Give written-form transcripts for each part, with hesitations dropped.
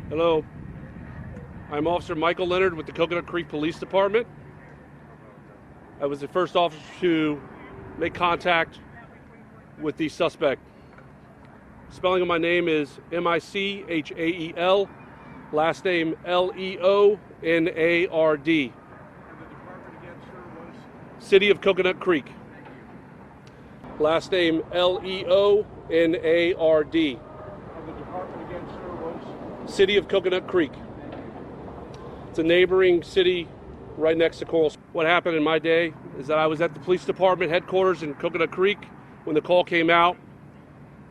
Hello, I'm Officer Michael Leonard with the Coconut Creek Police Department. I was the first officer to make contact with the suspect. Spelling of my name is Michael, last name Leonard. And the department again, sir, was? City of Coconut Creek. Last name Leonard. And the department again, sir, was? City of Coconut Creek. It's a neighboring city right next to Coral. What happened in my day is that I was at the police department headquarters in Coconut Creek when the call came out.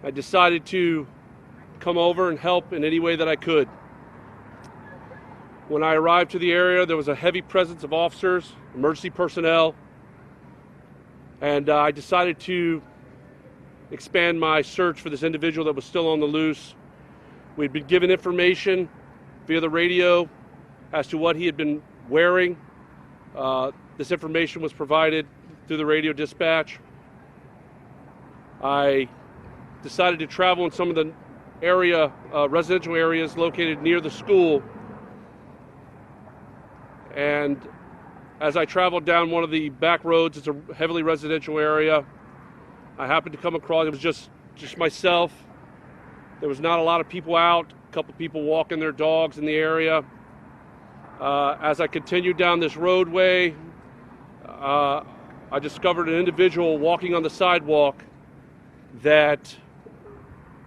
I decided to come over and help in any way that I could. When I arrived to the area, there was a heavy presence of officers, emergency personnel, and I decided to expand my search for this individual that was still on the loose. We'd been given information via the radio as to what he had been wearing. This information was provided through the radio dispatch. I decided to travel in some of the residential areas located near the school. And as I traveled down one of the back roads, it's a heavily residential area, I happened to come across, it was just myself. There was not a lot of people out, a couple people walking their dogs in the area. As I continued down this roadway, I discovered an individual walking on the sidewalk that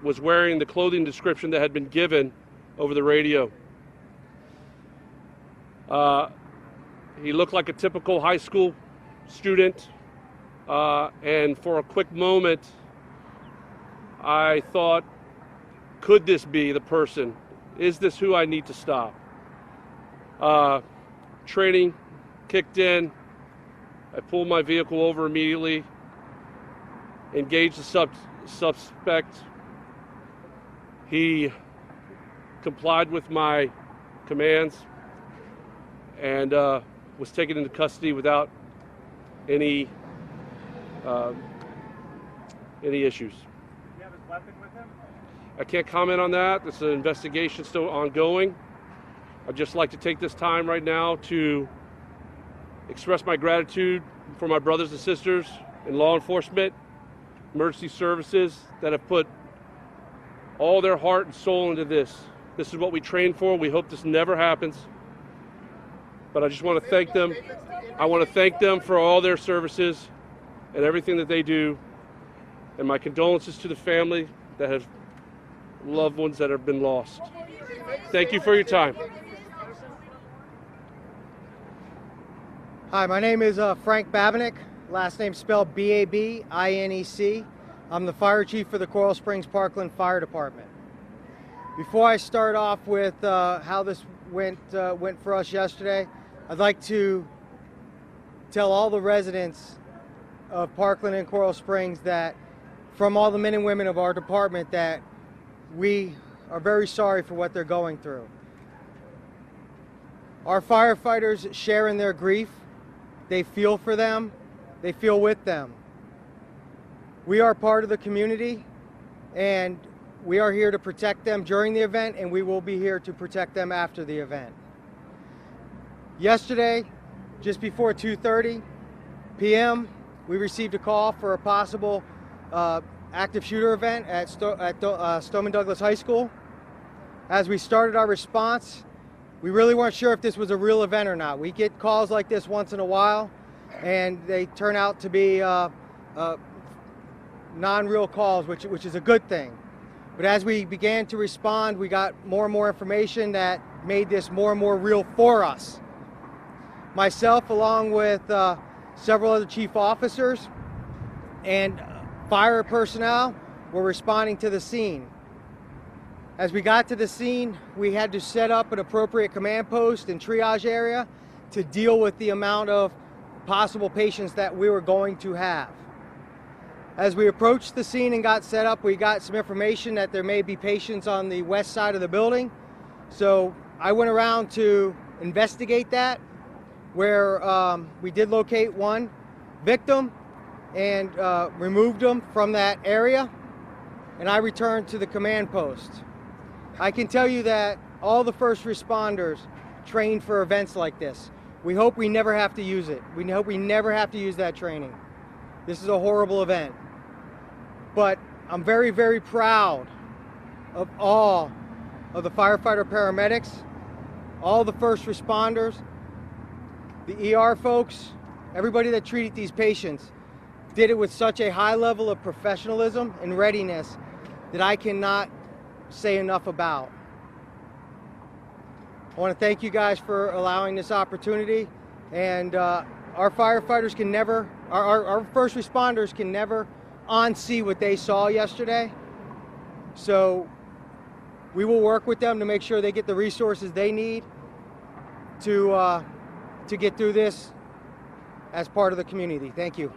was wearing the clothing description that had been given over the radio. He looked like a typical high school student, and for a quick moment, I thought, could this be the person? Is this who I need to stop? Training kicked in. I pulled my vehicle over immediately, engaged the suspect. He complied with my commands and was taken into custody without any issues. Did you have his weapon with him? I can't comment on that. This investigation is still ongoing. I'd just like to take this time right now to express my gratitude for my brothers and sisters in law enforcement, emergency services that have put all their heart and soul into this. This is what we train for. We hope this never happens. But I just want to thank them. I want to thank them for all their services and everything that they do. And my condolences to the family that have loved ones that have been lost. Thank you for your time. Hi, my name is Frank Babinec, last name spelled B-A-B-I-N-E-C. I'm the fire chief for the Coral Springs Parkland Fire Department. Before I start off with how this went for us yesterday, I'd like to tell all the residents of Parkland and Coral Springs that from all the men and women of our department that we are very sorry for what they're going through. Our firefighters share in their grief. They feel for them. They feel with them. We are part of the community, and we are here to protect them during the event, and we will be here to protect them after the event. Yesterday, just before 2:30 p.m., we received a call for a possible active shooter event at Stoneman Douglas High School. As we started our response, we really weren't sure if this was a real event or not. We get calls like this once in a while, and they turn out to be non-real calls, which is a good thing. But as we began to respond, we got more and more information that made this more and more real for us. Myself, along with several other chief officers and fire personnel, were responding to the scene. As we got to the scene, we had to set up an appropriate command post and triage area to deal with the amount of possible patients that we were going to have. As we approached the scene and got set up, we got some information that there may be patients on the west side of the building. So I went around to investigate that, where we did locate one victim and removed them from that area. And I returned to the command post. I can tell you that all the first responders train for events like this. We hope we never have to use it. We hope we never have to use that training. This is a horrible event. But I'm very, very proud of all of the firefighter paramedics, all the first responders, the ER folks, everybody that treated these patients did it with such a high level of professionalism and readiness that I cannot say enough about. I want to thank you guys for allowing this opportunity, and our firefighters can never, our first responders can never unsee what they saw yesterday. So we will work with them to make sure they get the resources they need to get through this as part of the community. Thank you.